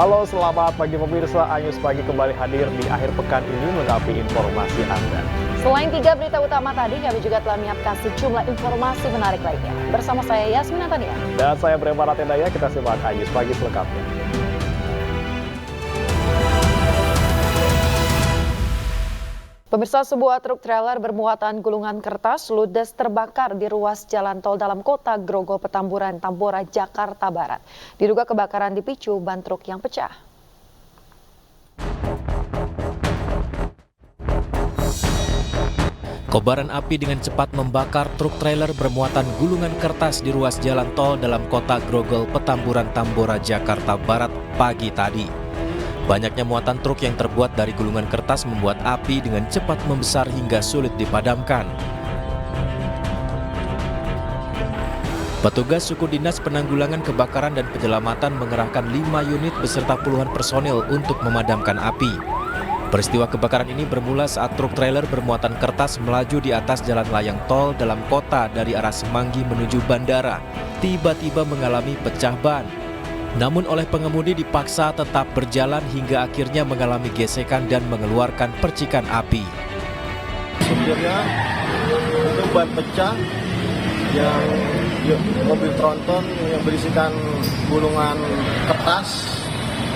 Halo, selamat pagi pemirsa. Ayus Pagi kembali hadir di akhir pekan ini melengkapi informasi Anda. Selain 3 berita utama tadi, kami juga telah menyiapkan sejumlah informasi menarik lainnya. Bersama saya Yasmin Natania. Dan saya Brema Ratendaya, kita simak Ayus Pagi selengkapnya. Pemirsa, sebuah truk trailer bermuatan gulungan kertas ludes terbakar di ruas jalan tol dalam kota Grogol Petamburan, Tambora, Jakarta Barat. Diduga kebakaran dipicu ban truk yang pecah. Kobaran api dengan cepat membakar truk trailer bermuatan gulungan kertas di ruas jalan tol dalam kota Grogol Petamburan, Tambora, Jakarta Barat pagi tadi. Banyaknya muatan truk yang terbuat dari gulungan kertas membuat api dengan cepat membesar hingga sulit dipadamkan. Petugas suku dinas penanggulangan kebakaran dan penyelamatan mengerahkan 5 unit beserta puluhan personil untuk memadamkan api. Peristiwa kebakaran ini bermula saat truk trailer bermuatan kertas melaju di atas jalan layang tol dalam kota dari arah Semanggi menuju bandara. Tiba-tiba mengalami pecah ban. Namun oleh pengemudi dipaksa tetap berjalan hingga akhirnya mengalami gesekan dan mengeluarkan percikan api. Supirnya itu ban pecah yang mobil tronton yang berisikan gulungan kertas,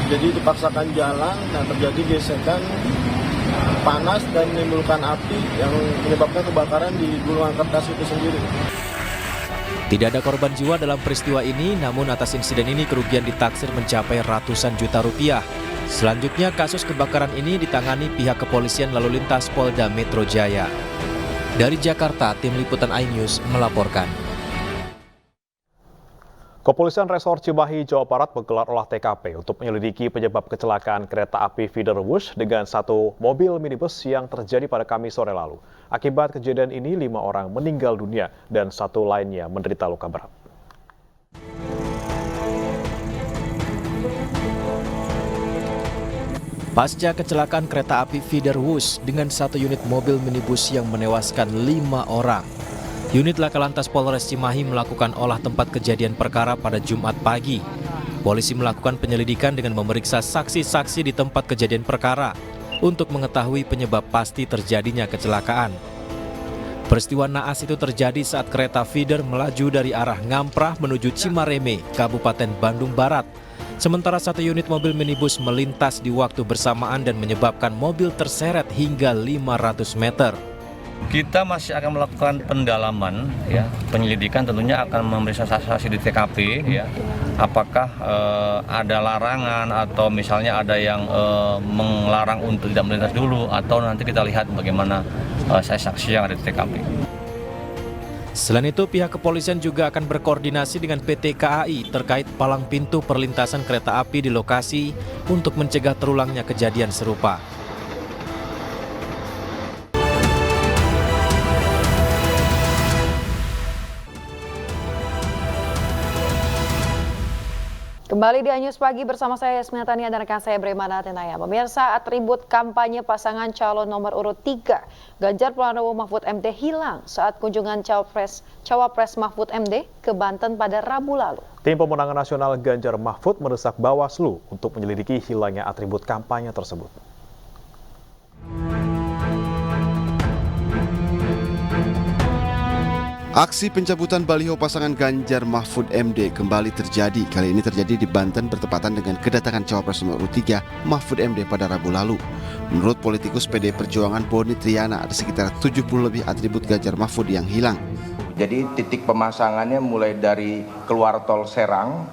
jadi dipaksakan jalan, dan terjadi gesekan panas dan menimbulkan api yang menyebabkan kebakaran di gulungan kertas itu sendiri. Tidak ada korban jiwa dalam peristiwa ini, namun atas insiden ini kerugian ditaksir mencapai ratusan juta rupiah. Selanjutnya, kasus kebakaran ini ditangani pihak kepolisian lalu lintas Polda Metro Jaya. Dari Jakarta, tim liputan iNews melaporkan. Kepolisian Resor Cimahi, Jawa Barat menggelar olah TKP untuk menyelidiki penyebab kecelakaan kereta api feeder Wush dengan satu mobil minibus yang terjadi pada Kamis sore lalu. Akibat kejadian ini, 5 orang meninggal dunia dan 1 lainnya menderita luka berat. Pasca kecelakaan kereta api feeder Wush dengan 1 unit mobil minibus yang menewaskan 5 orang. Unit Laka Lantas Polres Cimahi melakukan olah tempat kejadian perkara pada Jumat pagi. Polisi melakukan penyelidikan dengan memeriksa saksi-saksi di tempat kejadian perkara untuk mengetahui penyebab pasti terjadinya kecelakaan. Peristiwa naas itu terjadi saat kereta feeder melaju dari arah Ngamprah menuju Cimareme, Kabupaten Bandung Barat. Sementara 1 unit mobil minibus melintas di waktu bersamaan dan menyebabkan mobil terseret hingga 500 meter. Kita masih akan melakukan pendalaman, ya, penyelidikan tentunya akan memeriksa saksi-saksi di TKP, ya, apakah ada larangan atau misalnya ada yang melarang untuk tidak melintas dulu, atau nanti kita lihat bagaimana saksi yang ada di TKP. Selain itu, pihak kepolisian juga akan berkoordinasi dengan PT KAI terkait palang pintu perlintasan kereta api di lokasi untuk mencegah terulangnya kejadian serupa. Kembali di iNews Pagi bersama saya Yasmin Natania dan rekan saya Brema Ratendaya. Pemirsa, atribut kampanye pasangan calon nomor urut 3 Ganjar Pranowo Mahfud MD hilang saat kunjungan Cawapres Mahfud MD ke Banten pada Rabu lalu. Tim pemenangan nasional Ganjar Mahfud mendesak Bawaslu untuk menyelidiki hilangnya atribut kampanye tersebut. Aksi pencabutan baliho pasangan Ganjar Mahfud MD kembali terjadi. Kali ini terjadi di Banten bertepatan dengan kedatangan Cawapres nomor 3 Mahfud MD pada Rabu lalu. Menurut politikus PD Perjuangan Boni Triana, ada sekitar 70 lebih atribut Ganjar Mahfud yang hilang. Jadi titik pemasangannya mulai dari keluar tol Serang,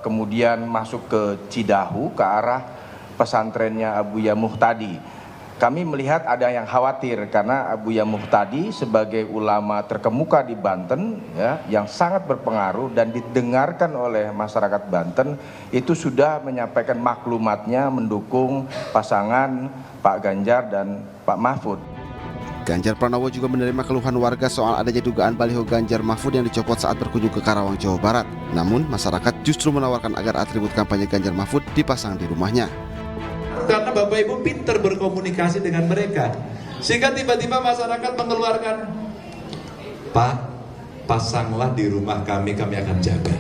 kemudian masuk ke Cidahu ke arah pesantrennya Abuya Muhtadi. Kami melihat ada yang khawatir karena Abuya Muhtadi sebagai ulama terkemuka di Banten, ya, yang sangat berpengaruh dan didengarkan oleh masyarakat Banten, itu sudah menyampaikan maklumatnya mendukung pasangan Pak Ganjar dan Pak Mahfud. Ganjar Pranowo juga menerima keluhan warga soal adanya dugaan baliho Ganjar Mahfud yang dicopot saat berkunjung ke Karawang, Jawa Barat. Namun masyarakat justru menawarkan agar atribut kampanye Ganjar Mahfud dipasang di rumahnya. Karena Bapak Ibu pintar berkomunikasi dengan mereka, sehingga tiba-tiba masyarakat mengeluarkan, Pak, pasanglah di rumah kami akan jaga.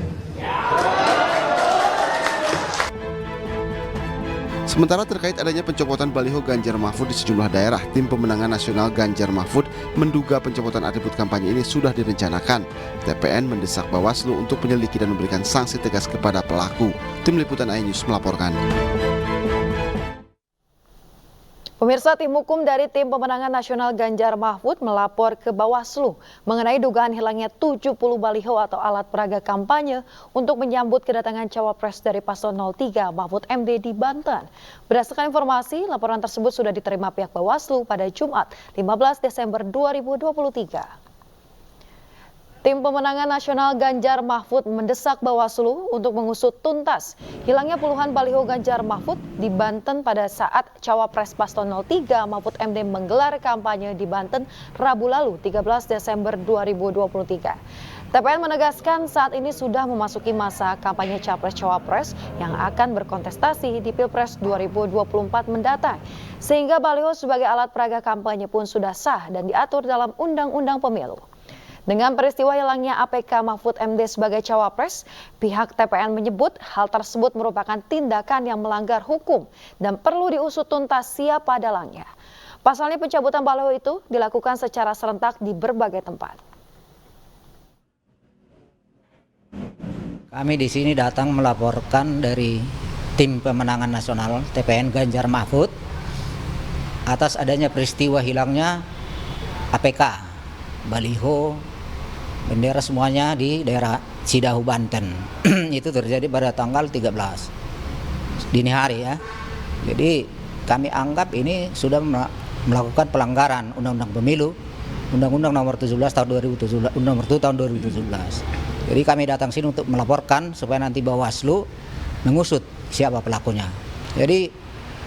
Sementara terkait adanya pencopotan baliho Ganjar Mahfud di sejumlah daerah, tim pemenangan nasional Ganjar Mahfud menduga pencopotan atribut kampanye ini sudah direncanakan. TPN mendesak Bawaslu untuk menyelidiki dan memberikan sanksi tegas kepada pelaku. Tim Liputan iNews melaporkan. Pemirsa, tim hukum dari tim pemenangan nasional Ganjar Mahfud melapor ke Bawaslu mengenai dugaan hilangnya 70 baliho atau alat peraga kampanye untuk menyambut kedatangan cawapres dari paslon 03 Mahfud MD di Banten. Berdasarkan informasi, laporan tersebut sudah diterima pihak Bawaslu pada Jumat 15 Desember 2023. Tim pemenangan nasional Ganjar Mahfud mendesak Bawaslu untuk mengusut tuntas hilangnya puluhan baliho Ganjar Mahfud di Banten pada saat cawapres paslon 03 Mahfud MD menggelar kampanye di Banten Rabu lalu 13 Desember 2023. TPN menegaskan saat ini sudah memasuki masa kampanye capres-cawapres yang akan berkontestasi di Pilpres 2024 mendatang. Sehingga baliho sebagai alat peraga kampanye pun sudah sah dan diatur dalam Undang-Undang Pemilu. Dengan peristiwa hilangnya APK Mahfud MD sebagai cawapres, pihak TPN menyebut hal tersebut merupakan tindakan yang melanggar hukum dan perlu diusut tuntas siapa dalangnya. Pasalnya pencabutan baliho itu dilakukan secara serentak di berbagai tempat. Kami di sini datang melaporkan dari tim pemenangan nasional TPN Ganjar Mahfud atas adanya peristiwa hilangnya APK, baliho, bendera semuanya di daerah Cidahu, Banten. Itu terjadi pada tanggal 13 dini hari ya. Jadi kami anggap ini sudah melakukan pelanggaran Undang-Undang Pemilu, Undang-Undang Nomor 17 tahun 2017, Nomor 1 tahun 2017. Jadi kami datang sini untuk melaporkan supaya nanti Bawaslu mengusut siapa pelakunya. Jadi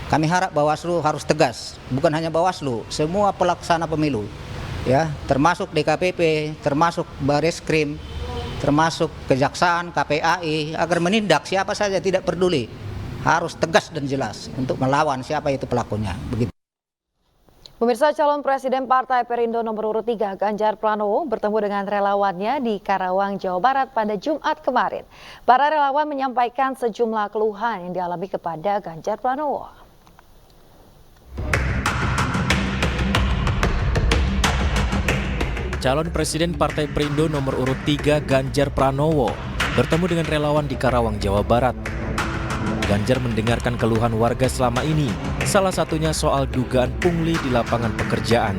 kami harap Bawaslu harus tegas, bukan hanya Bawaslu, semua pelaksana pemilu. Ya, termasuk DKPP, termasuk Bareskrim, termasuk Kejaksaan, KPAI, agar menindak siapa saja tidak peduli. Harus tegas dan jelas untuk melawan siapa itu pelakunya. Begitu. Pemirsa, calon Presiden Partai Perindo nomor urut 3 Ganjar Pranowo bertemu dengan relawannya di Karawang, Jawa Barat pada Jumat kemarin. Para relawan menyampaikan sejumlah keluhan yang dialami kepada Ganjar Pranowo. Calon Presiden Partai Perindo nomor urut 3 Ganjar Pranowo bertemu dengan relawan di Karawang, Jawa Barat. Ganjar mendengarkan keluhan warga selama ini, salah satunya soal dugaan pungli di lapangan pekerjaan.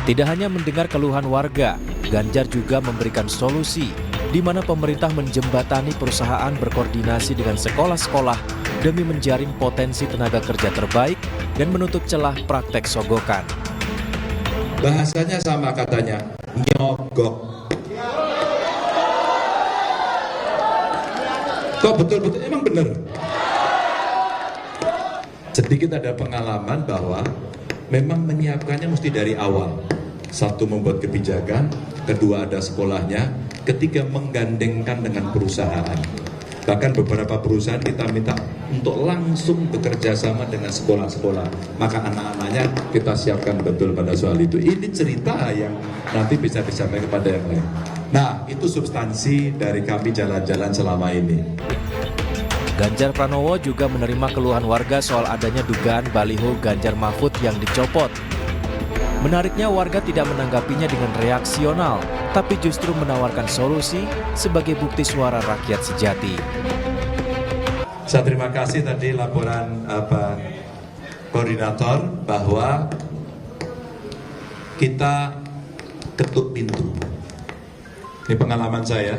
Tidak hanya mendengar keluhan warga, Ganjar juga memberikan solusi di mana pemerintah menjembatani perusahaan berkoordinasi dengan sekolah-sekolah demi menjaring potensi tenaga kerja terbaik dan menutup celah praktek sogokan. Bahasanya sama katanya, nyogok. Kok betul-betul emang benar? Sedikit ada pengalaman bahwa memang menyiapkannya mesti dari awal. Satu, membuat kebijakan, kedua ada sekolahnya, ketiga menggandengkan dengan perusahaan. Bahkan beberapa perusahaan kita minta untuk langsung bekerja sama dengan sekolah-sekolah. Maka anak-anaknya kita siapkan betul pada soal itu. Ini cerita yang nanti bisa disampaikan kepada yang lain. Nah, itu substansi dari kami jalan-jalan selama ini. Ganjar Pranowo juga menerima keluhan warga soal adanya dugaan baliho Ganjar Mahfud yang dicopot. Menariknya, warga tidak menanggapinya dengan reaksional, tapi justru menawarkan solusi sebagai bukti suara rakyat sejati. Saya terima kasih tadi laporan koordinator bahwa kita ketuk pintu. Ini pengalaman saya.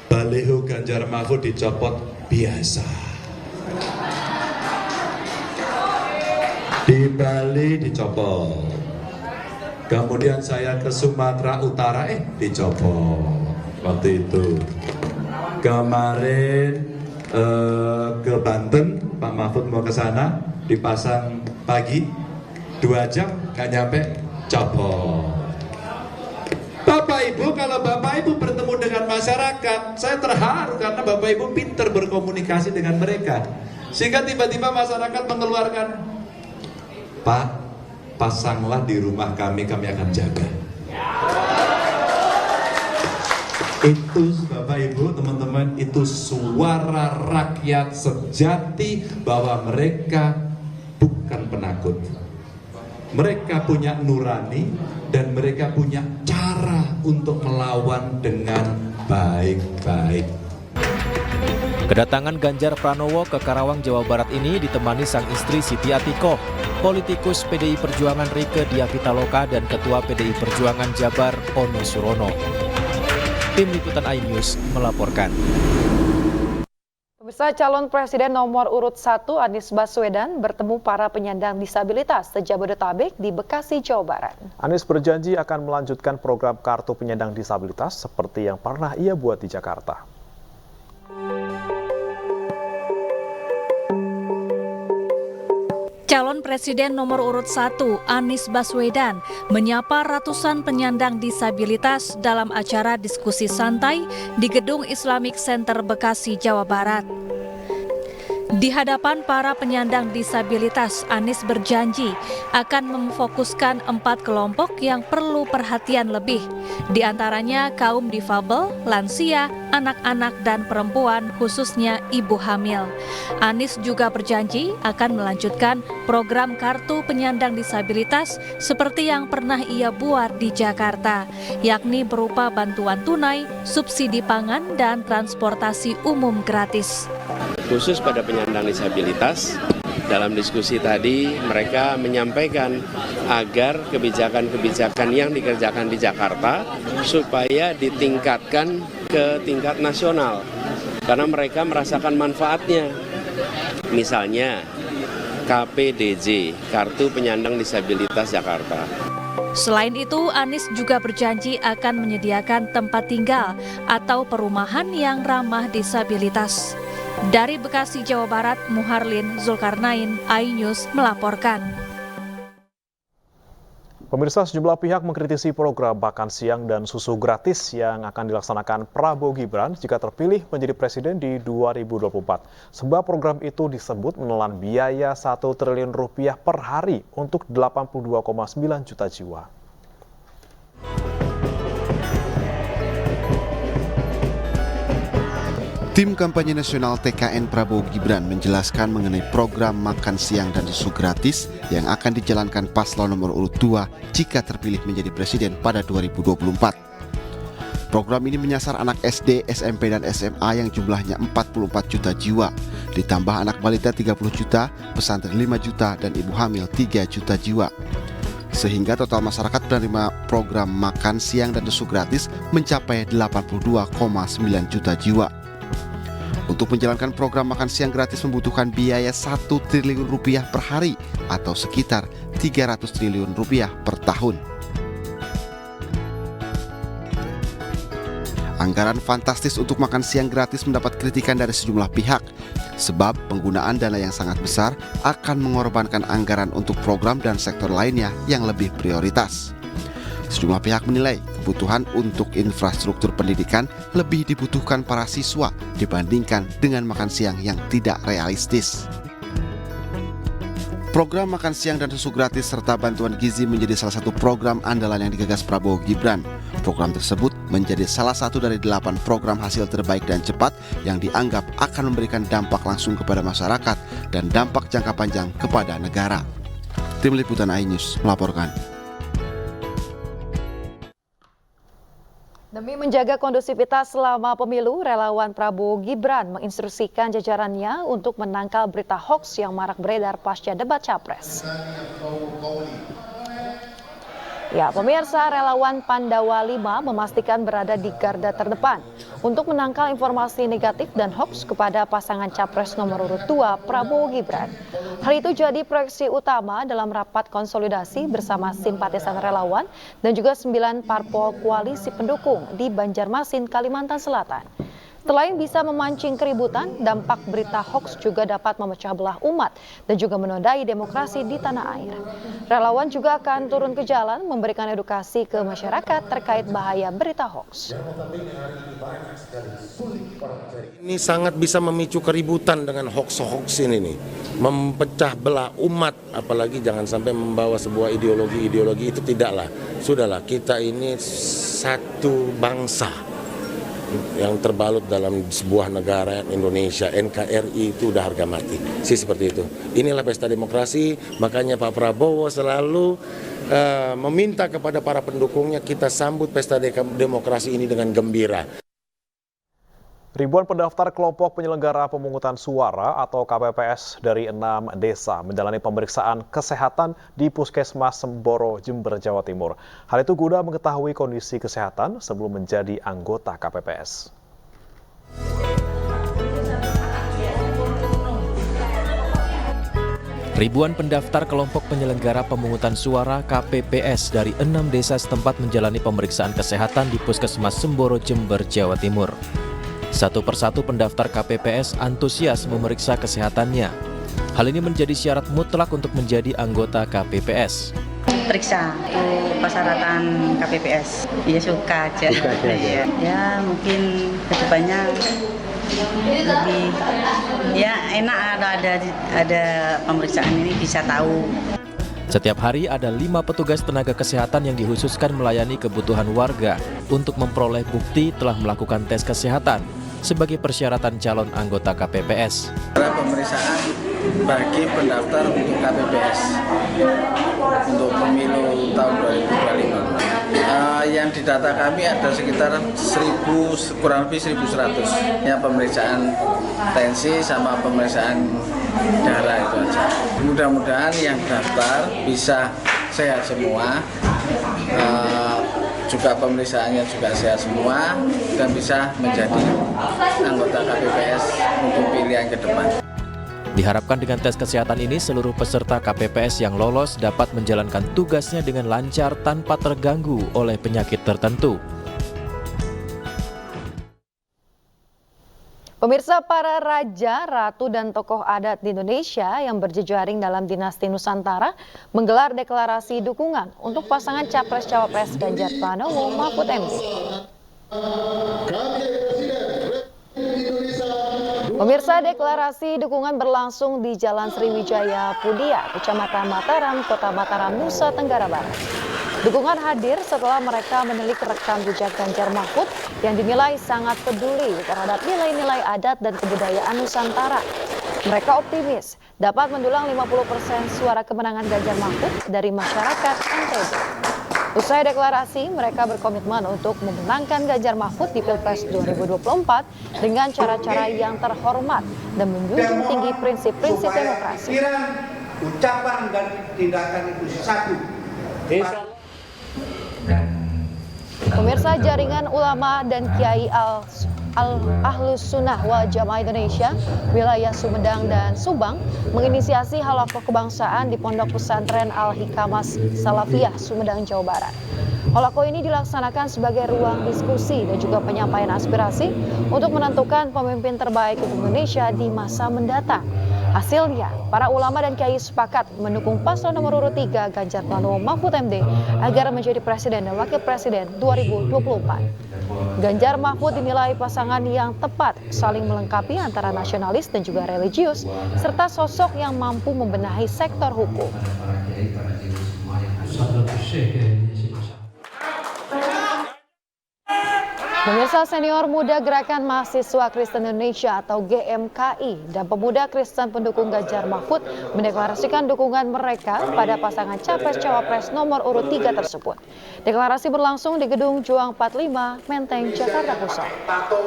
Baliho Ganjar Mahfud dicopot biasa. Di Bali dicopot. Kemudian saya ke Sumatera Utara, dicopot waktu itu. Kemarin ke Banten, Pak Mahfud mau ke sana, dipasang pagi, 2 jam nggak nyampe, copot. Bapak Ibu, kalau Bapak Ibu bertemu dengan masyarakat, saya terharu karena Bapak Ibu pintar berkomunikasi dengan mereka. Sehingga tiba-tiba masyarakat mengeluarkan, Pak, pasanglah di rumah kami akan jaga. Itu Bapak Ibu, teman-teman, itu suara rakyat sejati bahwa mereka bukan penakut. Mereka punya nurani dan mereka punya cara untuk melawan dengan baik-baik. Kedatangan Ganjar Pranowo ke Karawang, Jawa Barat ini ditemani sang istri Siti Atikoh, politikus PDI Perjuangan Rieke Diah Pitaloka dan Ketua PDI Perjuangan Jabar Ono Surono. Tim Liputan iNews melaporkan. Pemirsa, calon presiden nomor urut 1 Anies Baswedan bertemu para penyandang disabilitas se-Jabodetabek di Bekasi, Jawa Barat. Anies berjanji akan melanjutkan program kartu penyandang disabilitas seperti yang pernah ia buat di Jakarta. Calon Presiden nomor urut 1 Anies Baswedan menyapa ratusan penyandang disabilitas dalam acara diskusi santai di Gedung Islamic Center Bekasi, Jawa Barat. Di hadapan para penyandang disabilitas, Anies berjanji akan memfokuskan 4 kelompok yang perlu perhatian lebih, di antaranya kaum difabel, lansia, anak-anak dan perempuan, khususnya ibu hamil. Anies juga berjanji akan melanjutkan program kartu penyandang disabilitas seperti yang pernah ia buat di Jakarta, yakni berupa bantuan tunai, subsidi pangan, dan transportasi umum gratis. Khusus pada penyandang disabilitas, dalam diskusi tadi mereka menyampaikan agar kebijakan-kebijakan yang dikerjakan di Jakarta supaya ditingkatkan ke tingkat nasional karena mereka merasakan manfaatnya. Misalnya KPDJ, Kartu Penyandang Disabilitas Jakarta. Selain itu, Anies juga berjanji akan menyediakan tempat tinggal atau perumahan yang ramah disabilitas. Dari Bekasi, Jawa Barat, Muharlin Zulkarnain, iNews melaporkan. Pemirsa, sejumlah pihak mengkritisi program makan siang dan susu gratis yang akan dilaksanakan Prabowo Gibran jika terpilih menjadi presiden di 2024. Sebab program itu disebut menelan biaya 1 triliun rupiah per hari untuk 82,9 juta jiwa. Tim kampanye nasional TKN Prabowo Gibran menjelaskan mengenai program makan siang dan susu gratis yang akan dijalankan paslon nomor urut 2 jika terpilih menjadi presiden pada 2024. Program ini menyasar anak SD, SMP, dan SMA yang jumlahnya 44 juta jiwa, ditambah anak balita 30 juta, pesantren 5 juta, dan ibu hamil 3 juta jiwa. Sehingga total masyarakat penerima program makan siang dan susu gratis mencapai 82,9 juta jiwa. Untuk menjalankan program makan siang gratis membutuhkan biaya 1 triliun rupiah per hari atau sekitar 300 triliun rupiah per tahun. Anggaran fantastis untuk makan siang gratis mendapat kritikan dari sejumlah pihak, sebab penggunaan dana yang sangat besar akan mengorbankan anggaran untuk program dan sektor lainnya yang lebih prioritas. Sejumlah pihak menilai kebutuhan untuk infrastruktur pendidikan lebih dibutuhkan para siswa dibandingkan dengan makan siang yang tidak realistis. Program makan siang dan susu gratis serta bantuan gizi menjadi salah satu program andalan yang digagas Prabowo Gibran. Program tersebut menjadi salah satu dari 8 program hasil terbaik dan cepat yang dianggap akan memberikan dampak langsung kepada masyarakat dan dampak jangka panjang kepada negara. Tim Liputan iNews melaporkan. Demi menjaga kondusivitas selama pemilu, relawan Prabowo Gibran menginstruksikan jajarannya untuk menangkal berita hoaks yang marak beredar pasca debat Capres. Ya, pemirsa, relawan Pandawa 5 memastikan berada di garda terdepan untuk menangkal informasi negatif dan hoaks kepada pasangan Capres nomor urut 2 Prabowo Gibran. Hal itu jadi proyeksi utama dalam rapat konsolidasi bersama simpatisan relawan dan juga 9 parpol koalisi pendukung di Banjarmasin, Kalimantan Selatan. Selain bisa memancing keributan, dampak berita hoaks juga dapat memecah belah umat dan juga menodai demokrasi di tanah air. Relawan juga akan turun ke jalan memberikan edukasi ke masyarakat terkait bahaya berita hoaks. Ini sangat bisa memicu keributan dengan hoaks-hoaks ini nih. Mempecah belah umat, apalagi jangan sampai membawa sebuah ideologi-ideologi itu tidaklah. Sudahlah, kita ini satu bangsa. yang terbalut dalam sebuah negara Indonesia, NKRI itu udah harga mati. Seperti itu. Inilah pesta demokrasi, makanya Pak Prabowo selalu meminta kepada para pendukungnya kita sambut pesta demokrasi ini dengan gembira. Ribuan pendaftar kelompok penyelenggara pemungutan suara atau KPPS dari 6 desa menjalani pemeriksaan kesehatan di Puskesmas Semboro, Jember, Jawa Timur. Hal itu guna mengetahui kondisi kesehatan sebelum menjadi anggota KPPS. Ribuan pendaftar kelompok penyelenggara pemungutan suara KPPS dari 6 desa setempat menjalani pemeriksaan kesehatan di Puskesmas Semboro, Jember, Jawa Timur. Satu persatu pendaftar KPPS antusias memeriksa kesehatannya. Hal ini menjadi syarat mutlak untuk menjadi anggota KPPS. Periksa persyaratan KPPS. Ya suka aja. Ya mungkin kedepannya lebih enak ada pemeriksaan ini bisa tahu. Setiap hari ada 5 petugas tenaga kesehatan yang dikhususkan melayani kebutuhan warga untuk memperoleh bukti telah melakukan tes kesehatan sebagai persyaratan calon anggota KPPS. Pemeriksaan bagi pendaftar untuk KPPS untuk pemilu tahun 2025. Yang didata kami ada sekitar kurang lebih 1.100. Ya, pemeriksaan tensi sama pemeriksaan darah itu aja. Mudah-mudahan yang daftar bisa sehat semua. Juga pemeriksaannya juga sehat semua dan bisa menjadi anggota KPPS untuk pilihan ke depan. Diharapkan dengan tes kesehatan ini seluruh peserta KPPS yang lolos dapat menjalankan tugasnya dengan lancar tanpa terganggu oleh penyakit tertentu. Pemirsa, para raja, ratu, dan tokoh adat di Indonesia yang berjejaring dalam dinasti Nusantara menggelar deklarasi dukungan untuk pasangan Capres-Cawapres Ganjar Pranowo Mahfud MD. Pemirsa, deklarasi dukungan berlangsung di Jalan Sriwijaya Pudia, Kecamatan Mataram, Kota Mataram, Nusa Tenggara Barat. Dukungan hadir setelah mereka menelik rekam jejak Ganjar Mahfud yang dinilai sangat peduli terhadap nilai-nilai adat dan kebudayaan Nusantara. Mereka optimis dapat mendulang 50% suara kemenangan Ganjar Mahfud dari masyarakat NTB. Usai deklarasi, mereka berkomitmen untuk memenangkan Ganjar Mahfud di Pilpres 2024 dengan cara-cara yang terhormat dan menjunjung tinggi prinsip-prinsip demokrasi. Ucapan dan tindakan itu satu. Pemirsa, jaringan ulama dan kiai Ahlus Sunnah wal Jamaah Indonesia wilayah Sumedang dan Subang menginisiasi halaqah kebangsaan di Pondok Pesantren Al-Hikamas Salafiyah Sumedang, Jawa Barat. Halaqah ini dilaksanakan sebagai ruang diskusi dan juga penyampaian aspirasi untuk menentukan pemimpin terbaik Indonesia di masa mendatang. Hasilnya, para ulama dan kiai sepakat mendukung paslon nomor urut 3 Ganjar Pranowo Mahfud MD agar menjadi presiden dan wakil presiden 2024. Ganjar Mahfud dinilai pasangan yang tepat, saling melengkapi antara nasionalis dan juga religius, serta sosok yang mampu membenahi sektor hukum. Pemirsa, senior muda Gerakan Mahasiswa Kristen Indonesia atau GMKI dan pemuda Kristen pendukung Ganjar Mahfud mendeklarasikan dukungan mereka pada pasangan Capres-Cawapres nomor urut 3 tersebut. Deklarasi berlangsung di Gedung Juang 45, Menteng, Jakarta Pusat.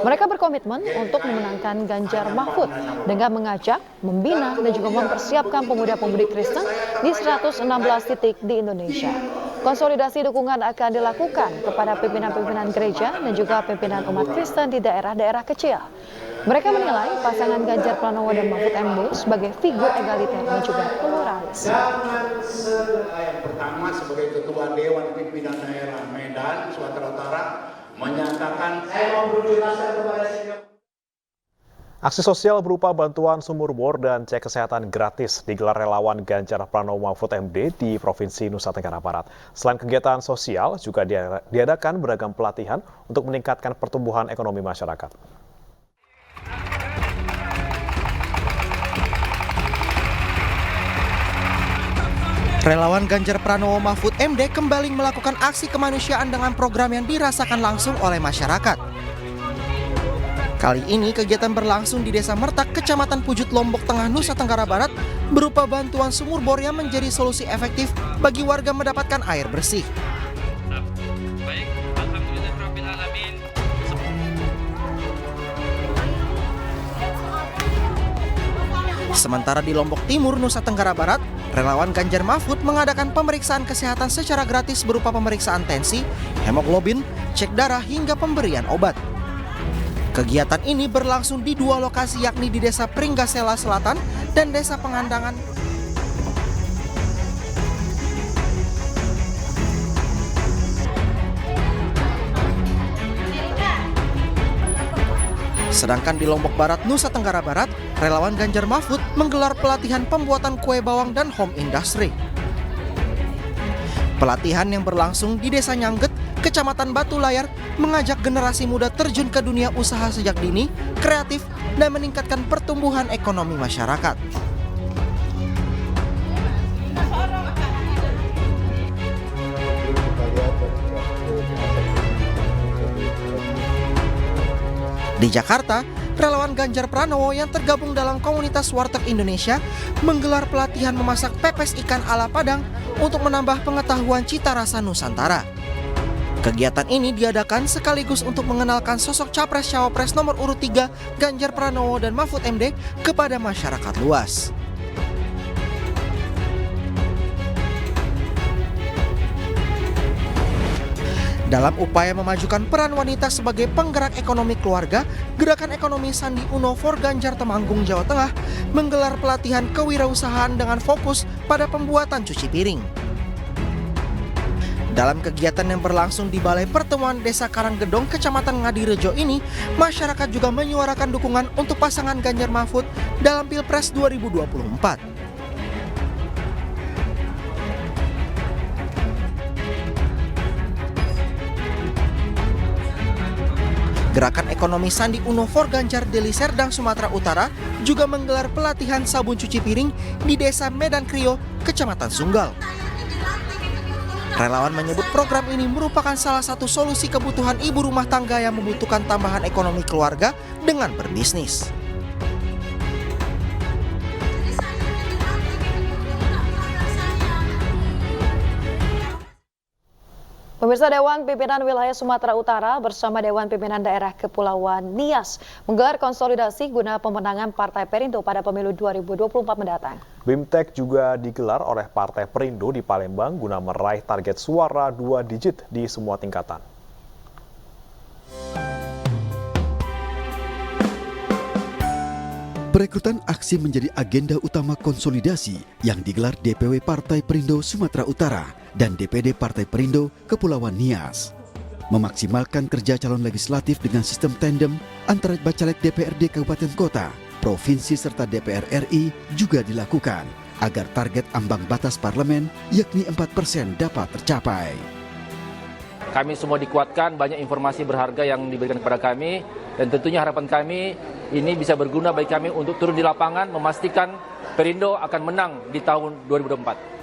Mereka berkomitmen untuk memenangkan Ganjar Mahfud dengan mengajak, membina, dan juga mempersiapkan pemuda-pemudi Kristen di 116 titik di Indonesia. Konsolidasi dukungan akan dilakukan kepada pimpinan-pimpinan gereja dan juga pimpinan umat Kristen di daerah-daerah kecil. Mereka menilai pasangan Ganjar Pranowo dan Mahfud MD sebagai figur egaliter dan juga pluralis. Yang pertama sebagai Ketua Dewan Pimpinan Daerah Medan, Sumatera Utara, menyatakan saya mau berjelasan kepada senior. Aksi sosial berupa bantuan sumur bor dan cek kesehatan gratis digelar relawan Ganjar Pranowo Mahfud MD di Provinsi Nusa Tenggara Barat. Selain kegiatan sosial, juga diadakan beragam pelatihan untuk meningkatkan pertumbuhan ekonomi masyarakat. Relawan Ganjar Pranowo Mahfud MD kembali melakukan aksi kemanusiaan dengan program yang dirasakan langsung oleh masyarakat. Kali ini kegiatan berlangsung di Desa Mertak, Kecamatan Pujut, Lombok Tengah, Nusa Tenggara Barat, berupa bantuan sumur bor yang menjadi solusi efektif bagi warga mendapatkan air bersih. Sementara di Lombok Timur, Nusa Tenggara Barat, relawan Ganjar Mahfud mengadakan pemeriksaan kesehatan secara gratis berupa pemeriksaan tensi, hemoglobin, cek darah, hingga pemberian obat. Kegiatan ini berlangsung di dua lokasi, yakni di Desa Pringgasela Selatan dan Desa Pengandangan. Sedangkan di Lombok Barat, Nusa Tenggara Barat, relawan Ganjar Mahfud menggelar pelatihan pembuatan kue bawang dan home industry. Pelatihan yang berlangsung di Desa Nyangget, Kecamatan Batu Layar, mengajak generasi muda terjun ke dunia usaha sejak dini, kreatif, dan meningkatkan pertumbuhan ekonomi masyarakat. Di Jakarta, relawan Ganjar Pranowo yang tergabung dalam komunitas Warteg Indonesia menggelar pelatihan memasak pepes ikan ala Padang untuk menambah pengetahuan cita rasa Nusantara. Kegiatan ini diadakan sekaligus untuk mengenalkan sosok Capres-Cawapres nomor urut 3 Ganjar Pranowo dan Mahfud MD kepada masyarakat luas. Dalam upaya memajukan peran wanita sebagai penggerak ekonomi keluarga, Gerakan Ekonomi Sandi Uno for Ganjar Temanggung, Jawa Tengah menggelar pelatihan kewirausahaan dengan fokus pada pembuatan cuci piring. Dalam kegiatan yang berlangsung di Balai Pertemuan Desa Karanggedong, Kecamatan Ngadirejo ini, masyarakat juga menyuarakan dukungan untuk pasangan Ganjar Mahfud dalam Pilpres 2024. Gerakan Ekonomi Sandi Uno for Ganjar Deli Serdang, Sumatera Utara juga menggelar pelatihan sabun cuci piring di Desa Medan Krio, Kecamatan Sunggal. Relawan menyebut program ini merupakan salah satu solusi kebutuhan ibu rumah tangga yang membutuhkan tambahan ekonomi keluarga dengan berbisnis. Pemirsa, Dewan Pimpinan Wilayah Sumatera Utara bersama Dewan Pimpinan Daerah Kepulauan Nias menggelar konsolidasi guna pemenangan Partai Perindo pada pemilu 2024 mendatang. BIMTEK juga digelar oleh Partai Perindo di Palembang guna meraih target suara 2 digit di semua tingkatan. Perekrutan aksi menjadi agenda utama konsolidasi yang digelar DPW Partai Perindo Sumatera Utara dan DPD Partai Perindo Kepulauan Nias. Memaksimalkan kerja calon legislatif dengan sistem tandem antara Bacalek DPRD Kabupaten Kota, Provinsi serta DPR RI juga dilakukan agar target ambang batas parlemen yakni 4% dapat tercapai. Kami semua dikuatkan, banyak informasi berharga yang diberikan kepada kami, dan tentunya harapan kami ini bisa berguna bagi kami untuk turun di lapangan memastikan Perindo akan menang di tahun 2024.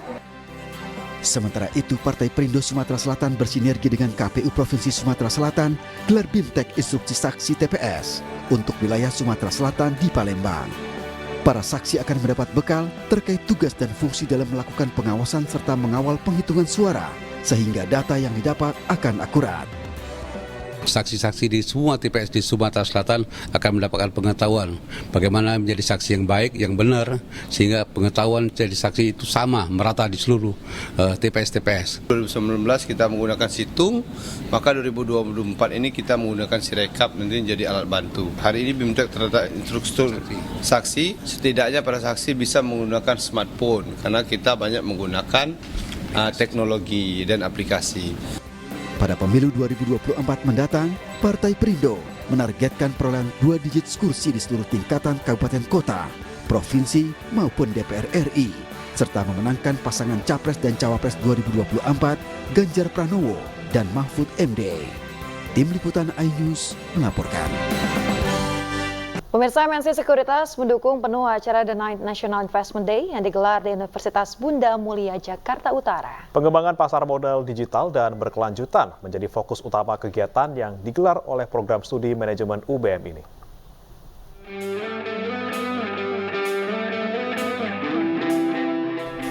Sementara itu, Partai Perindo Sumatera Selatan bersinergi dengan KPU Provinsi Sumatera Selatan gelar BIMTEK Instruksi Saksi TPS untuk wilayah Sumatera Selatan di Palembang. Para saksi akan mendapat bekal terkait tugas dan fungsi dalam melakukan pengawasan serta mengawal penghitungan suara, sehingga data yang didapat akan akurat. Saksi-saksi di semua TPS di Sumatera Selatan akan mendapatkan pengetahuan bagaimana menjadi saksi yang baik, yang benar, sehingga pengetahuan jadi saksi itu sama, merata di seluruh TPS-TPS. 2019 kita menggunakan situng, maka 2024 ini kita menggunakan Sirekap, nanti jadi alat bantu. Hari ini BIMTEK terdapat instruktur saksi, setidaknya para saksi bisa menggunakan smartphone, karena kita banyak menggunakan teknologi dan aplikasi. Pada pemilu 2024 mendatang, Partai Perindo menargetkan perolehan 2 digit kursi di seluruh tingkatan kabupaten kota, provinsi maupun DPR RI, serta memenangkan pasangan Capres dan Cawapres 2024 Ganjar Pranowo dan Mahfud MD. Tim Liputan iNews melaporkan. Pemirsa, MNC Sekuritas mendukung penuh acara The 9th National Investment Day yang digelar di Universitas Bunda Mulia, Jakarta Utara. Pengembangan pasar modal digital dan berkelanjutan menjadi fokus utama kegiatan yang digelar oleh program studi manajemen UBM ini.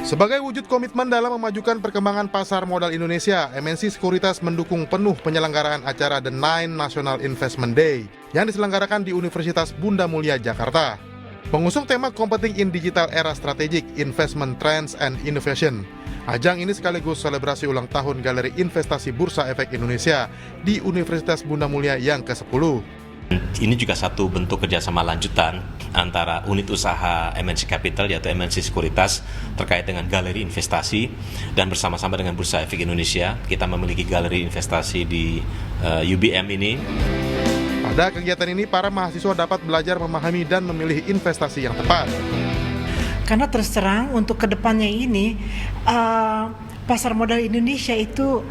Sebagai wujud komitmen dalam memajukan perkembangan pasar modal Indonesia, MNC Sekuritas mendukung penuh penyelenggaraan acara The Nine National Investment Day yang diselenggarakan di Universitas Bunda Mulia, Jakarta. Pengusung tema Competing in Digital Era Strategic Investment Trends and Innovation. Ajang ini sekaligus selebrasi ulang tahun Galeri Investasi Bursa Efek Indonesia di Universitas Bunda Mulia yang ke-10. Ini juga satu bentuk kerjasama lanjutan antara unit usaha MNC Capital yaitu MNC Sekuritas terkait dengan galeri investasi, dan bersama-sama dengan Bursa Efek Indonesia kita memiliki galeri investasi di UBM ini. Pada kegiatan ini para mahasiswa dapat belajar memahami dan memilih investasi yang tepat. Karena terus terang untuk kedepannya ini pasar modal Indonesia itu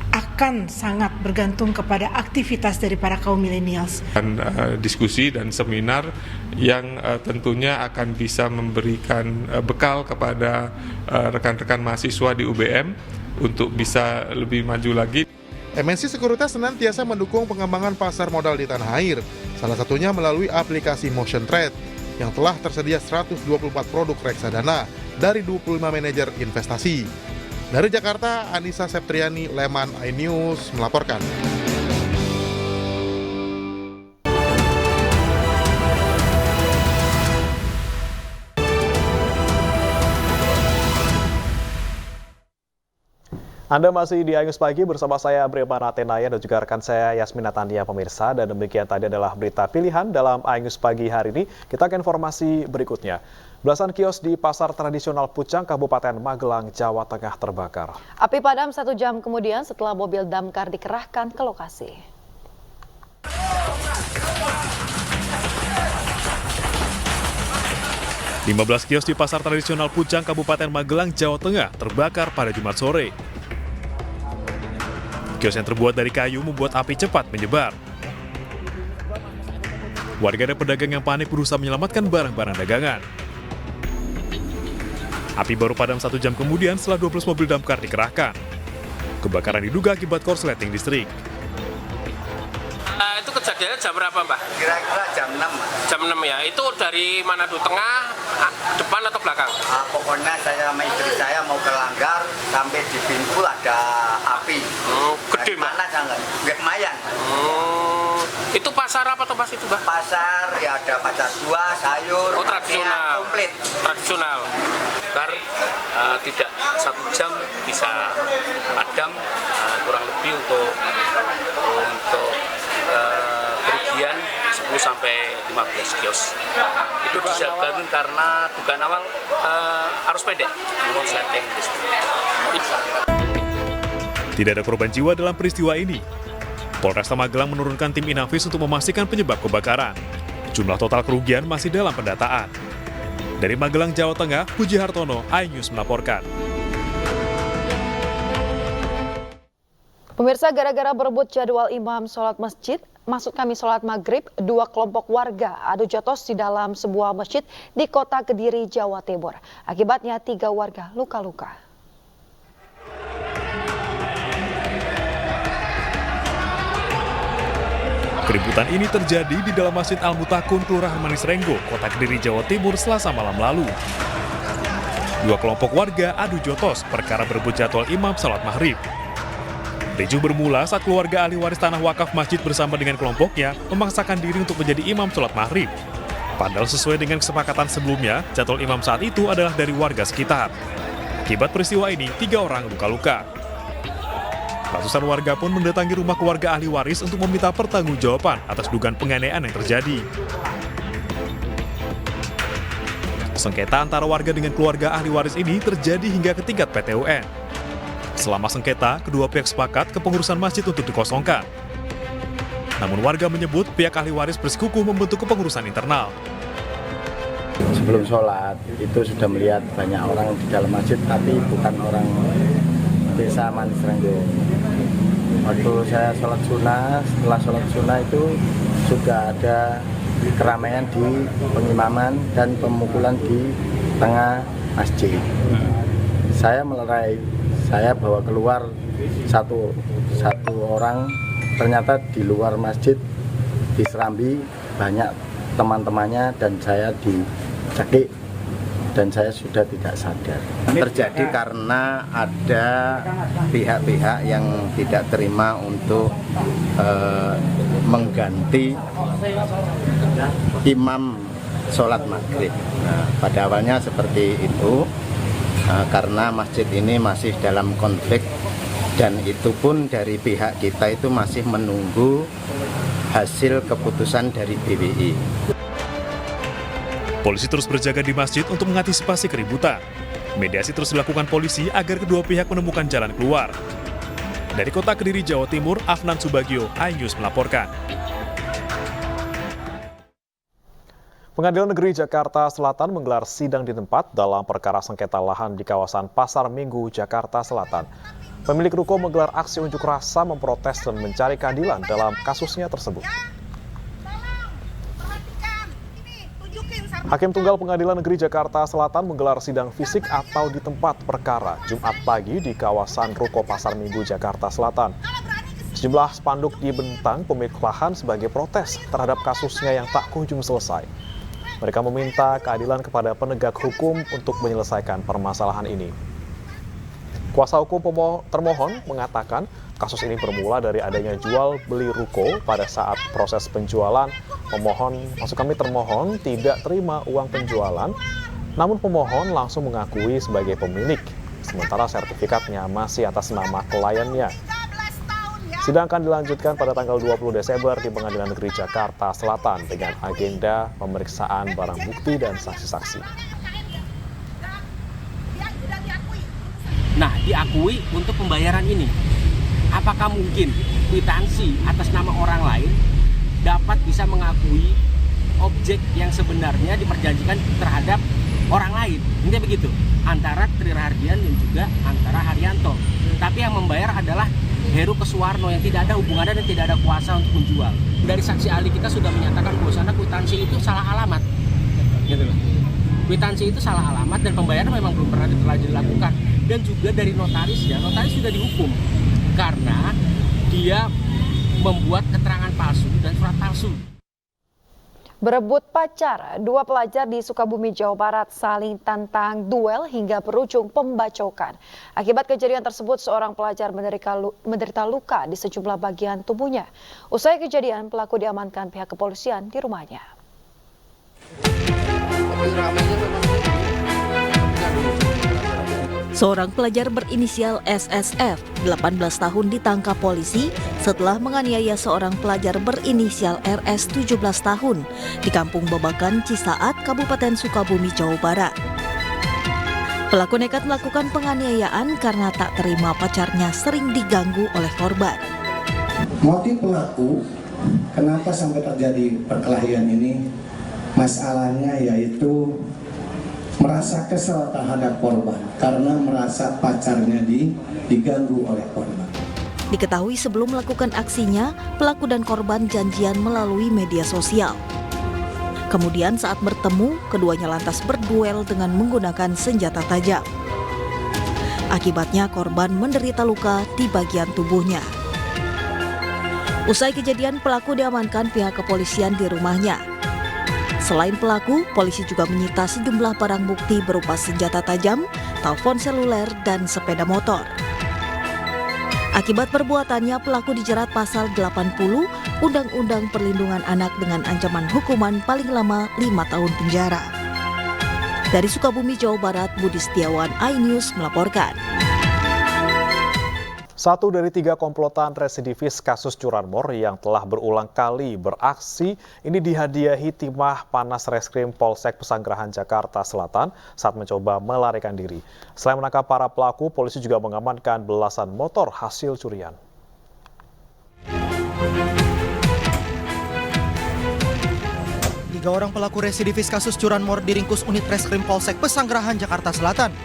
akan sangat bergantung kepada aktivitas dari para kaum milenials. Dan diskusi dan seminar yang tentunya akan bisa memberikan bekal kepada rekan-rekan mahasiswa di UBM untuk bisa lebih maju lagi. MNC Sekuritas senantiasa mendukung pengembangan pasar modal di tanah air, salah satunya melalui aplikasi Motion Trade yang telah tersedia 124 produk reksadana dari 25 manajer investasi. Dari Jakarta, Anissa Septriani, Leman iNews melaporkan. Anda masih di iNews Pagi bersama saya Brema Natenaya dan juga rekan saya Yasmina Tania pemirsa. Dan demikian tadi adalah berita pilihan dalam iNews Pagi hari ini. Kita ke informasi berikutnya. Belasan kios di pasar tradisional Pucang, Kabupaten Magelang, Jawa Tengah terbakar. Api padam 1 jam kemudian setelah mobil damkar dikerahkan ke lokasi. Lima 15 kios di pasar tradisional Pucang, Kabupaten Magelang, Jawa Tengah terbakar pada Jumat sore. Kios yang terbuat dari kayu membuat api cepat menyebar. Warga dan pedagang yang panik berusaha menyelamatkan barang-barang dagangan. Api baru padam 1 jam kemudian setelah 12 mobil damkar dikerahkan. Kebakaran diduga akibat korsleting listrik. Itu kejadiannya jam berapa, Mbak? Kira-kira jam 6. Jam 6 ya. Itu dari Manado Tengah, depan atau belakang? Pokoknya saya sama istri saya mau ke Langgar, sampai di pintu ada api. Gede, Mbak? Mana sangat? Nggak lumayan. Itu pasar apa tuh, Mas, itu, Mbak? Pasar, ya ada pasar buah, sayur, tradisional. komplit. Tradisional. Tidak 1 jam bisa padam, kurang lebih untuk kerugian 10-15 kios. Itu disebabkan karena dugaan awal arus pendek, korsleting listrik. Tidak ada korban jiwa dalam peristiwa ini. Polresta Magelang menurunkan tim Inavis untuk memastikan penyebab kebakaran. Jumlah total kerugian masih dalam pendataan. Dari Magelang, Jawa Tengah, Puji Hartono, iNews melaporkan. Pemirsa, gara-gara berebut jadwal imam sholat masjid, sholat maghrib, 2 kelompok warga adu jotos di dalam sebuah masjid di kota Kediri, Jawa Timur. Akibatnya 3 warga luka-luka. Keributan ini terjadi di dalam Masjid Al-Mutakun, Kelurahan Manis Renggo, Kota Kediri, Jawa Timur, Selasa malam lalu. 2 kelompok warga adu jotos perkara berebut jadwal imam sholat maghrib. Ricuh bermula saat keluarga ahli waris tanah wakaf masjid bersama dengan kelompoknya memaksakan diri untuk menjadi imam sholat maghrib. Padahal sesuai dengan kesepakatan sebelumnya, jadwal imam saat itu adalah dari warga sekitar. Akibat peristiwa ini, 3 orang luka-luka. Ratusan warga pun mendatangi rumah keluarga ahli waris untuk meminta pertanggungjawaban atas dugaan penganiayaan yang terjadi. Sengketa antara warga dengan keluarga ahli waris ini terjadi hingga ke tingkat PT UN. Selama sengketa, kedua pihak sepakat kepengurusan masjid untuk dikosongkan. Namun warga menyebut pihak ahli waris bersikukuh membentuk kepengurusan internal. Sebelum sholat, itu sudah melihat banyak orang di dalam masjid, tapi bukan orang desa Manis Renggo. Waktu saya sholat sunnah, setelah sholat sunnah itu sudah ada keramaian di pengimaman dan pemukulan di tengah masjid. Saya melerai, saya bawa keluar satu orang, ternyata di luar masjid diserambi banyak teman-temannya dan saya dicekik dan saya sudah tidak sadar. Terjadi karena ada pihak-pihak yang tidak terima untuk mengganti imam sholat maghrib. Nah, pada awalnya seperti itu, karena masjid ini masih dalam konflik dan itu pun dari pihak kita itu masih menunggu hasil keputusan dari BWI. Polisi terus berjaga di masjid untuk mengantisipasi keributan. Mediasi terus dilakukan polisi agar kedua pihak menemukan jalan keluar. Dari Kota Kediri, Jawa Timur, Afnan Subagio, iNews melaporkan. Pengadilan Negeri Jakarta Selatan menggelar sidang di tempat dalam perkara sengketa lahan di kawasan Pasar Minggu, Jakarta Selatan. Pemilik ruko menggelar aksi unjuk rasa memprotes dan mencari keadilan dalam kasusnya tersebut. Hakim Tunggal Pengadilan Negeri Jakarta Selatan menggelar sidang fisik atau di tempat perkara Jumat pagi di kawasan Ruko Pasar Minggu, Jakarta Selatan. Sejumlah spanduk dibentang pemilik lahan sebagai protes terhadap kasusnya yang tak kunjung selesai. Mereka meminta keadilan kepada penegak hukum untuk menyelesaikan permasalahan ini. Kuasa hukum termohon mengatakan kasus ini bermula dari adanya jual beli ruko. Pada saat proses penjualan, termohon tidak terima uang penjualan, namun pemohon langsung mengakui sebagai pemilik, sementara sertifikatnya masih atas nama kliennya. Sidang akan dilanjutkan pada tanggal 20 Desember di Pengadilan Negeri Jakarta Selatan dengan agenda pemeriksaan barang bukti dan saksi-saksi. Nah, diakui untuk pembayaran ini. Apakah mungkin kwitansi atas nama orang lain dapat bisa mengakui objek yang sebenarnya diperjanjikan terhadap orang lain? Intinya begitu, antara Tri Rahardian dan juga antara Haryanto. Tapi yang membayar adalah Heru Kesuwarno yang tidak ada hubungannya dan tidak ada kuasa untuk menjual. Dari saksi ahli kita sudah menyatakan bahwa kwitansi itu salah alamat. Gitu loh. Kwitansi itu salah alamat dan pembayaran memang belum pernah dilakukan. Dan juga dari notarisnya, notaris sudah dihukum karena dia membuat keterangan palsu dan surat palsu. Berebut pacar, dua pelajar di Sukabumi, Jawa Barat saling tantang duel hingga berujung pembacokan. Akibat kejadian tersebut, seorang pelajar menderita luka di sejumlah bagian tubuhnya. Usai kejadian, pelaku diamankan pihak kepolisian di rumahnya. Seorang pelajar berinisial SSF, 18 tahun ditangkap polisi setelah menganiaya seorang pelajar berinisial RS, 17 tahun di Kampung Babakan, Cisaat, Kabupaten Sukabumi, Jawa Barat. Pelaku nekat melakukan penganiayaan karena tak terima pacarnya sering diganggu oleh korban. Motif pelaku, kenapa sampai terjadi perkelahian ini, masalahnya yaitu merasa kesal terhadap korban karena merasa pacarnya diganggu oleh korban. Diketahui sebelum melakukan aksinya, pelaku dan korban janjian melalui media sosial. Kemudian saat bertemu, keduanya lantas berduel dengan menggunakan senjata tajam. Akibatnya korban menderita luka di bagian tubuhnya. Usai kejadian, pelaku diamankan pihak kepolisian di rumahnya. Selain pelaku, polisi juga menyita sejumlah barang bukti berupa senjata tajam, telepon seluler, dan sepeda motor. Akibat perbuatannya, pelaku dijerat pasal 80 Undang-Undang Perlindungan Anak dengan ancaman hukuman paling lama 5 tahun penjara. Dari Sukabumi, Jawa Barat, Budi Setiawan, iNews melaporkan. 1 dari 3 komplotan residivis kasus curanmor yang telah berulang kali beraksi ini dihadiahi timah panas Reskrim Polsek Pesanggerahan, Jakarta Selatan saat mencoba melarikan diri. Selain menangkap para pelaku, polisi juga mengamankan belasan motor hasil curian. Tiga orang pelaku residivis kasus curanmor diringkus unit Reskrim Polsek Pesanggerahan, Jakarta Selatan.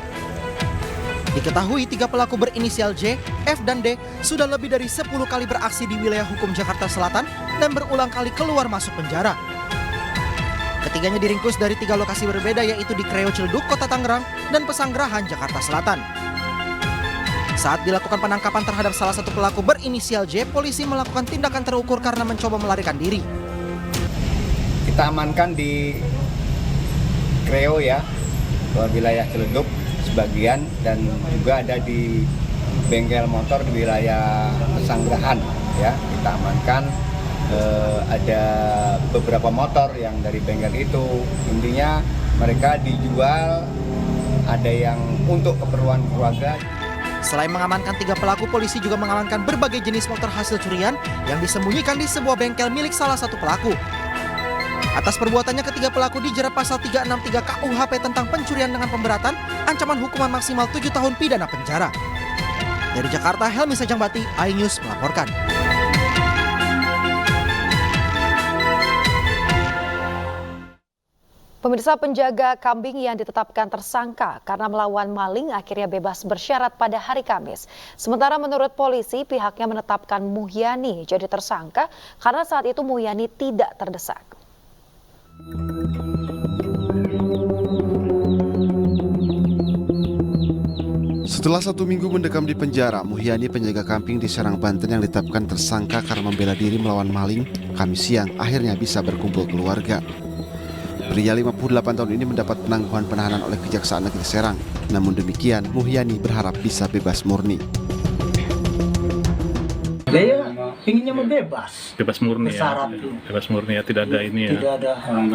Diketahui 3 pelaku berinisial J, F, dan D sudah lebih dari 10 kali beraksi di wilayah hukum Jakarta Selatan dan berulang kali keluar masuk penjara. Ketiganya diringkus dari 3 lokasi berbeda, yaitu di Kreo Ciledug, Kota Tangerang, dan Pesanggerahan, Jakarta Selatan. Saat dilakukan penangkapan terhadap salah satu pelaku berinisial J, polisi melakukan tindakan terukur karena mencoba melarikan diri. kita amankan di Kreo ya, wilayah Ciledug sebagian, dan juga ada di bengkel motor di wilayah Pesanggrahan ya, kita amankan. Ada beberapa motor yang dari bengkel itu, intinya mereka dijual, ada yang untuk keperluan keluarga. Selain mengamankan 3 pelaku, polisi juga mengamankan berbagai jenis motor hasil curian yang disembunyikan di sebuah bengkel milik salah satu pelaku. Atas perbuatannya, ketiga pelaku dijerat pasal 363 KUHP tentang pencurian dengan pemberatan, ancaman hukuman maksimal 7 tahun pidana penjara. Dari Jakarta, Helmi Sajangbati, iNews melaporkan. Pemirsa, penjaga kambing yang ditetapkan tersangka karena melawan maling akhirnya bebas bersyarat pada hari Kamis. Sementara menurut polisi, pihaknya menetapkan Muhyani jadi tersangka karena saat itu Muhyani tidak terdesak. Setelah 1 minggu mendekam di penjara, Muhyani, penjaga kambing di Serang, Banten yang ditetapkan tersangka karena membela diri melawan maling, Kamis siang akhirnya bisa berkumpul keluarga. Pria 58 tahun ini mendapat penangguhan penahanan oleh Kejaksaan Negeri Serang. Namun demikian, Muhyani berharap bisa bebas murni. Saya inginnya bebas. Bebas murni ya. Bebas murni ya, tidak ada ini ya. Tidak ada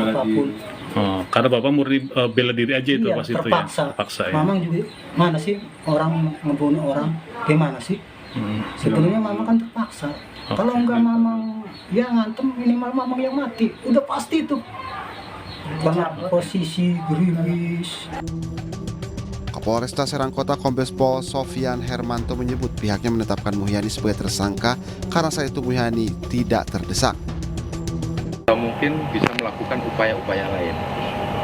apapun. Oh, karena Bapak murni bela diri aja itu pas itu ya. Terpaksa ya. Mamang juga mana sih orang membunuh orang? Gimana sih? Sebetulnya Mamang kan terpaksa. Kalau enggak Mamang ya ngantem, minimal Mamang yang mati. Udah pasti itu. Karena posisi gerimis. Kapolresta Serang Kota Kombes Pol Sofyan Hermanto menyebut pihaknya menetapkan Muhyani sebagai tersangka karena saat itu Muhyani tidak terdesak. Mungkin bisa melakukan upaya-upaya lain.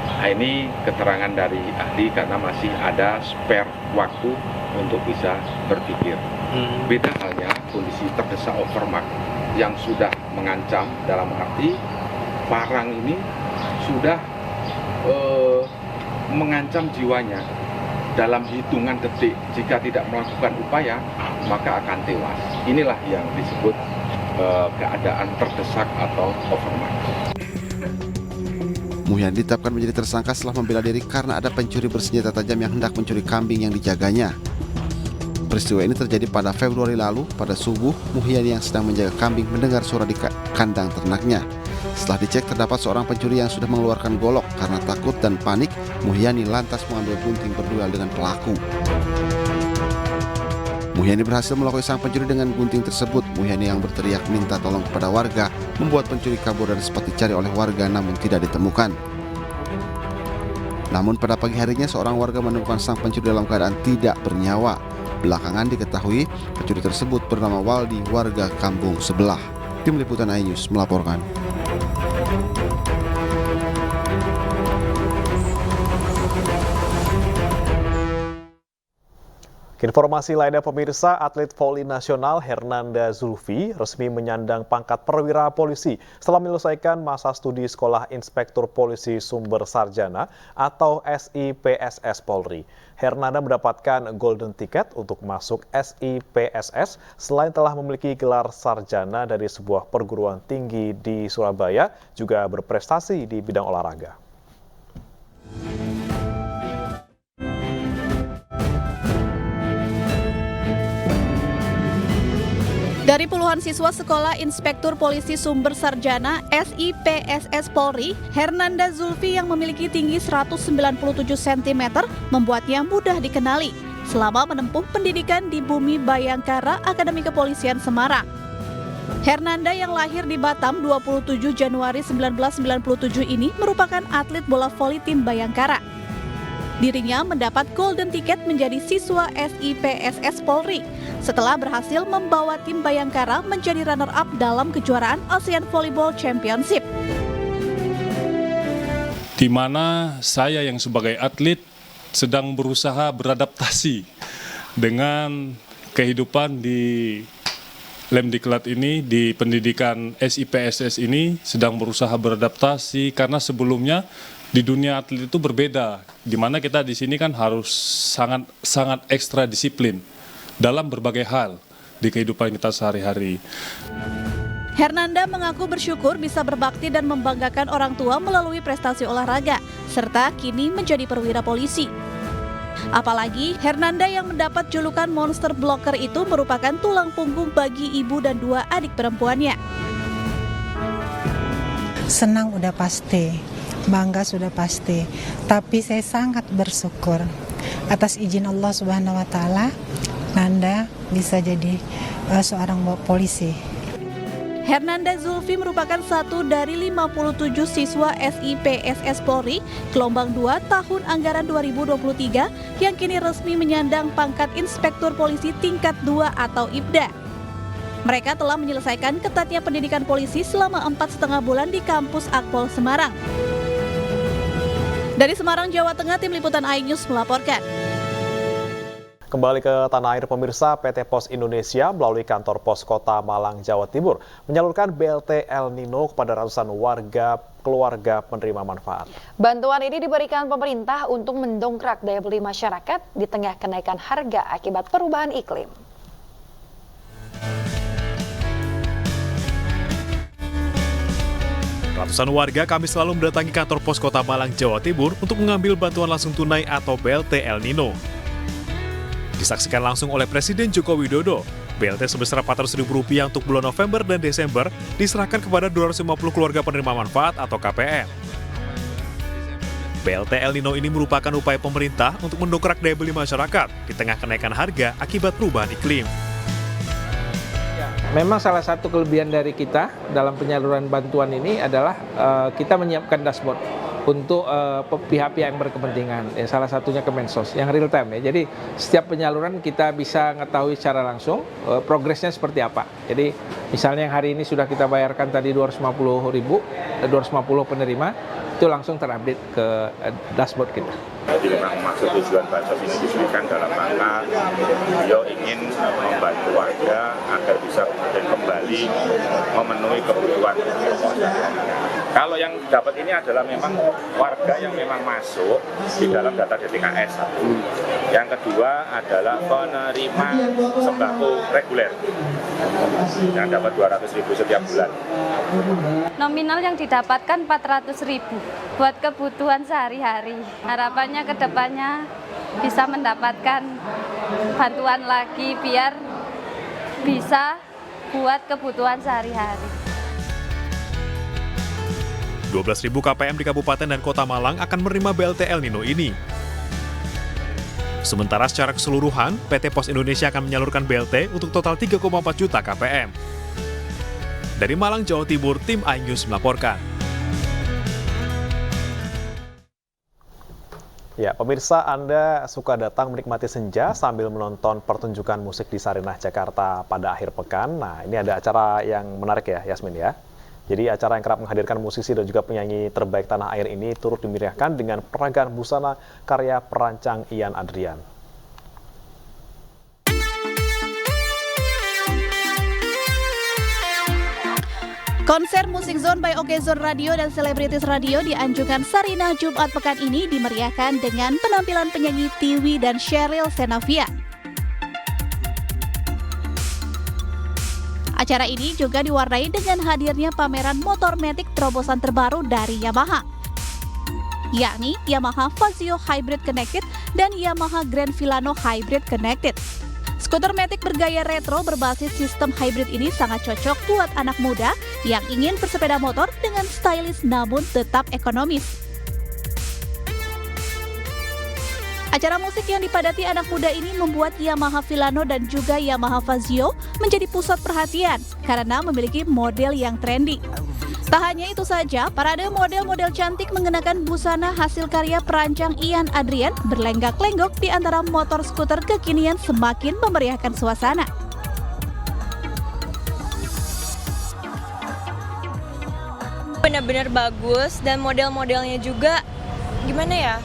Nah, ini keterangan dari ahli karena masih ada spare waktu untuk bisa berpikir. Beda halnya kondisi terdesak overmark yang sudah mengancam, dalam arti parang ini sudah mengancam jiwanya. Dalam hitungan detik, jika tidak melakukan upaya, maka akan tewas. Inilah yang disebut keadaan terdesak atau overmark. Muhyani ditetapkan menjadi tersangka setelah membela diri karena ada pencuri bersenjata tajam yang hendak mencuri kambing yang dijaganya. Peristiwa ini terjadi pada Februari lalu. Pada subuh, Muhyani yang sedang menjaga kambing mendengar suara di kandang ternaknya. Setelah dicek, terdapat seorang pencuri yang sudah mengeluarkan golok. Karena takut dan panik, Muhyani lantas mengambil gunting berduel dengan pelaku. Muhyani berhasil melukai sang pencuri dengan gunting tersebut. Muhyani yang berteriak minta tolong kepada warga membuat pencuri kabur dan sempat dicari oleh warga namun tidak ditemukan. Namun pada pagi harinya seorang warga menemukan sang pencuri dalam keadaan tidak bernyawa. Belakangan diketahui pencuri tersebut bernama Waldi, warga kampung sebelah. Tim Liputan iNews melaporkan. Informasi lainnya pemirsa, atlet voli nasional Hernanda Zulfi resmi menyandang pangkat perwira polisi setelah menyelesaikan masa studi Sekolah Inspektur Polisi Sumber Sarjana atau SIPSS Polri. Hernanda mendapatkan golden ticket untuk masuk SIPSS selain telah memiliki gelar sarjana dari sebuah perguruan tinggi di Surabaya, juga berprestasi di bidang olahraga. Dari puluhan siswa Sekolah Inspektur Polisi Sumber Sarjana SIPSS Polri, Hernanda Zulfi yang memiliki tinggi 197 cm membuatnya mudah dikenali selama menempuh pendidikan di Bumi Bayangkara Akademi Kepolisian Semarang. Hernanda yang lahir di Batam 27 Januari 1997 ini merupakan atlet bola voli tim Bayangkara. Dirinya mendapat golden ticket menjadi siswa SIPSS Polri setelah berhasil membawa tim Bayangkara menjadi runner-up dalam kejuaraan ASEAN Volleyball Championship. Di mana saya yang sebagai atlet sedang berusaha beradaptasi dengan kehidupan di Lemdiklat ini, di pendidikan SIPSS ini sedang berusaha beradaptasi karena sebelumnya di dunia atlet itu berbeda, di mana kita di sini kan harus sangat ekstra disiplin dalam berbagai hal di kehidupan kita sehari-hari. Hernanda mengaku bersyukur bisa berbakti dan membanggakan orang tua melalui prestasi olahraga, serta kini menjadi perwira polisi. Apalagi Hernanda yang mendapat julukan monster blocker itu merupakan tulang punggung bagi ibu dan 2 adik perempuannya. Senang udah pasti, bangga sudah pasti, tapi saya sangat bersyukur atas izin Allah Subhanahu wa Ta'ala, Nanda bisa jadi seorang polisi. Hernanda Zulfi merupakan satu dari 57 siswa SIPSS Polri gelombang 2 tahun anggaran 2023 yang kini resmi menyandang pangkat Inspektur Polisi tingkat 2 atau IPDA. Mereka telah menyelesaikan ketatnya pendidikan polisi selama 4,5 bulan di kampus Akpol Semarang. Dari Semarang, Jawa Tengah, Tim Liputan iNews melaporkan. Kembali ke tanah air pemirsa, PT Pos Indonesia melalui kantor Pos Kota Malang, Jawa Timur menyalurkan BLT El Nino kepada ratusan warga keluarga penerima manfaat. Bantuan ini diberikan pemerintah untuk mendongkrak daya beli masyarakat di tengah kenaikan harga akibat perubahan iklim. Ratusan warga Kamis lalu mendatangi kantor Pos Kota Malang, Jawa Timur untuk mengambil bantuan langsung tunai atau BLT El Nino. Disaksikan langsung oleh Presiden Joko Widodo, BLT sebesar Rp400.000 untuk bulan November dan Desember diserahkan kepada 250 keluarga penerima manfaat atau KPM. BLT El Nino ini merupakan upaya pemerintah untuk mendongkrak daya beli masyarakat di tengah kenaikan harga akibat perubahan iklim. Memang salah satu kelebihan dari kita dalam penyaluran bantuan ini adalah kita menyiapkan dashboard untuk pihak-pihak yang berkepentingan, salah satunya Kemensos yang real time ya. Jadi setiap penyaluran kita bisa mengetahui secara langsung progresnya seperti apa. Jadi misalnya yang hari ini sudah kita bayarkan tadi 250 penerima, itu langsung terupdate ke dashboard kita. Jadi memang maksud tujuan bansos ini diberikan dalam rangka beliau ingin membantu warga agar bisa kemudian kembali memenuhi kebutuhan. Kalau yang dapat ini adalah memang warga yang memang masuk di dalam data DTKS. Yang kedua adalah penerima sembako reguler yang dapat 200.000 setiap bulan. Nominal yang didapatkan 400.000 buat kebutuhan sehari-hari. Harapannya ke depannya bisa mendapatkan bantuan lagi biar bisa buat kebutuhan sehari-hari. 12.000 KPM di Kabupaten dan Kota Malang akan menerima BLT El Nino ini. Sementara secara keseluruhan, PT Pos Indonesia akan menyalurkan BLT untuk total 3,4 juta KPM. Dari Malang, Jawa Timur, Tim iNews melaporkan. Ya, pemirsa, Anda suka datang menikmati senja sambil menonton pertunjukan musik di Sarinah, Jakarta pada akhir pekan. Nah, ini ada acara yang menarik ya, Yasmin ya. Jadi acara yang kerap menghadirkan musisi dan juga penyanyi terbaik tanah air ini turut dimeriahkan dengan peragaan busana karya perancang Ian Adrian. Konser Musik Zone by OK Zone Radio dan Selebritis Radio di Anjungan Sarinah Jumat pekan ini dimeriahkan dengan penampilan penyanyi Tiwi dan Sheryl Xenopia. Acara ini juga diwarnai dengan hadirnya pameran motor matic terobosan terbaru dari Yamaha, yakni Yamaha Fazio Hybrid Connected dan Yamaha Grand Filano Hybrid Connected. Skuter matic bergaya retro berbasis sistem hybrid ini sangat cocok buat anak muda yang ingin bersepeda motor dengan stylish namun tetap ekonomis. Acara musik yang dipadati anak muda ini membuat Yamaha Filano dan juga Yamaha Fazio menjadi pusat perhatian karena memiliki model yang trendy. Tak hanya itu saja, parade model-model cantik mengenakan busana hasil karya perancang Ian Adrian berlenggak-lenggok di antara motor skuter kekinian semakin memeriahkan suasana. Benar-benar bagus dan model-modelnya juga gimana ya?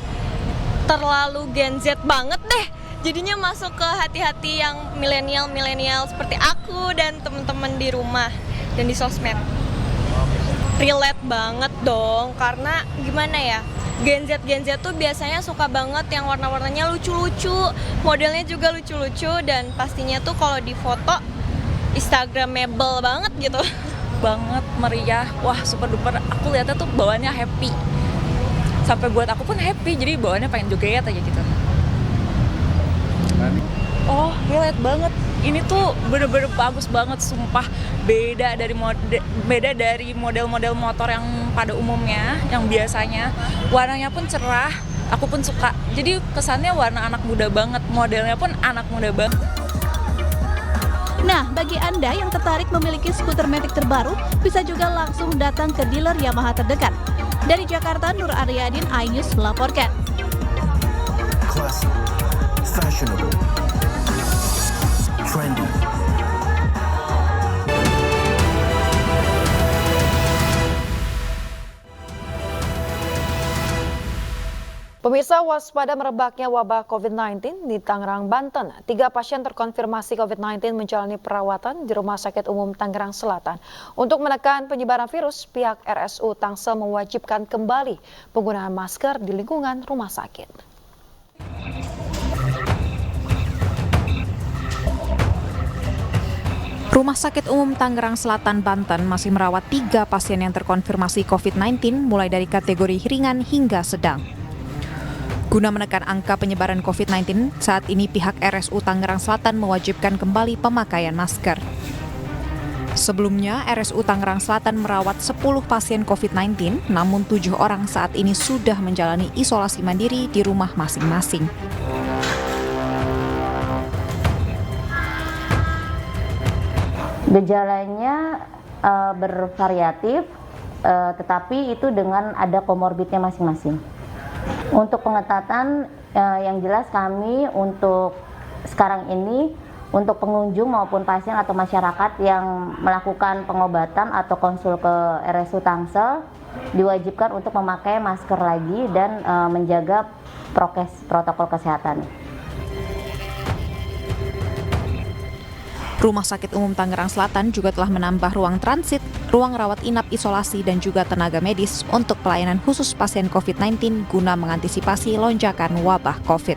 Terlalu Gen Z banget deh. Jadinya masuk ke hati-hati yang milenial seperti aku dan teman-teman di rumah dan di sosmed. Relate banget dong, karena gimana ya? Gen Z tuh biasanya suka banget yang warna-warnanya lucu-lucu, modelnya juga lucu-lucu dan pastinya tuh kalau di foto Instagramable banget gitu. banget, meriah, wah super duper. Aku lihatnya tuh bawaannya happy, sampai buat aku pun happy, jadi bawaannya pengen joget aja gitu. Oh, relate banget. Ini tuh bener-bener bagus banget, sumpah. Beda dari model-model motor yang pada umumnya, yang biasanya. Warnanya pun cerah, aku pun suka. Jadi kesannya warna anak muda banget, modelnya pun anak muda banget. Nah, bagi Anda yang tertarik memiliki skuter Matic terbaru, bisa juga langsung datang ke dealer Yamaha terdekat. Dari Jakarta, Nur Aryadin, iNews melaporkan. Classic, fashionable, trendy. Pemirsa, waspada merebaknya wabah COVID-19 di Tangerang, Banten. 3 pasien terkonfirmasi COVID-19 menjalani perawatan di Rumah Sakit Umum Tangerang Selatan. Untuk menekan penyebaran virus, pihak RSU Tangsel mewajibkan kembali penggunaan masker di lingkungan rumah sakit. Rumah Sakit Umum Tangerang Selatan, Banten masih merawat 3 pasien yang terkonfirmasi COVID-19 mulai dari kategori ringan hingga sedang. Guna menekan angka penyebaran COVID-19, saat ini pihak RSU Tangerang Selatan mewajibkan kembali pemakaian masker. Sebelumnya, RSU Tangerang Selatan merawat 10 pasien COVID-19, namun 7 orang saat ini sudah menjalani isolasi mandiri di rumah masing-masing. Gejalanya bervariatif, tetapi itu dengan ada komorbidnya masing-masing. Untuk pengetatan yang jelas kami untuk sekarang ini untuk pengunjung maupun pasien atau masyarakat yang melakukan pengobatan atau konsul ke RSU Tangsel diwajibkan untuk memakai masker lagi dan menjaga prokes protokol kesehatan. Rumah Sakit Umum Tangerang Selatan juga telah menambah ruang transit, ruang rawat inap isolasi dan juga tenaga medis untuk pelayanan khusus pasien COVID-19 guna mengantisipasi lonjakan wabah COVID.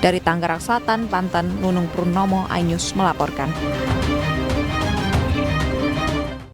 Dari Tangerang Selatan, Banten, Nunung Purnomo, iNews melaporkan.